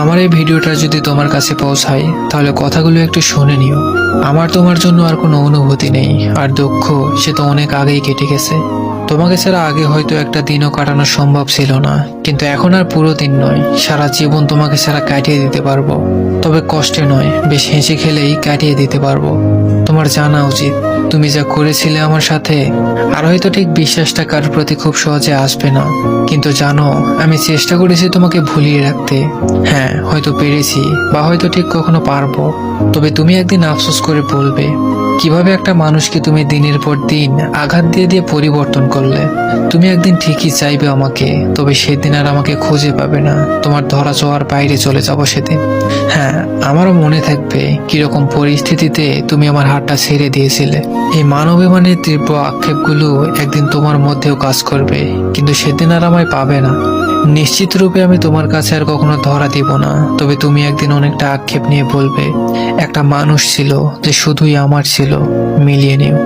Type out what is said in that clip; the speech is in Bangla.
আমার এই ভিডিওটা যদি তোমার কাছে পৌঁছায় তাহলে কথাগুলো একটু শুনে নিও। আমার তোমার জন্য আর কোনো অনুভূতি নেই, আর দুঃখ সে তো অনেক আগেই কেটে গেছে। তোমাকে ছাড়া আগে হয়তো একটা দিনও কাটানো সম্ভব ছিল না, কিন্তু এখন আর পুরো দিন নয়, সারা জীবন তোমাকে ছাড়া কাটিয়ে দিতে পারবো। তবে কষ্টে নয়, বেশ হেসে খেলেই কাটিয়ে দিতে পারবো। তোমার জানা উচিত তুমি যা করেছিলে আমার সাথে, আর হয়তো ঠিক বিশ্বাসটা কারোর প্রতি খুব সহজে আসবে না, কিন্তু জানো আমি চেষ্টা করেছি তোমাকে ভুলিয়ে রাখতে। হ্যাঁ, হয়তো পেরেছি, বা হয়তো ঠিক কখনো পারবো। তবে তুমি একদিন আফসোস করে বলবে কিভাবে একটা মানুষকে তুমি দিনের পর দিন আঘাত দিয়ে দিয়ে পরিবর্তন করলে। তুমি একদিন ঠিকই চাইবে আমাকে, তবে সেদিন আর আমাকে খুঁজে পাবে না। তোমার ধরা ছোঁয়ার বাইরে চলে যাব সেদিন। হ্যাঁ, আমারও মনে থাকবে কিরকম পরিস্থিতিতে তুমি আমার হাতটা ছেড়ে দিয়েছিলে। এই মানবিমানের তীব্র আক্ষেপগুলো একদিন তোমার মধ্যেও কাজ করবে, কিন্তু সেদিন আর আমায় পাবে না। নিশ্চিত রূপে আমি তোমার কাছে আর কখনো ধরা দিব না, তবে তুমি একদিন অনেকটা আক্ষেপ নিয়ে বলবে একটা মানুষ ছিল যে শুধুই আমার ছিল। মিলিয়ে নিও।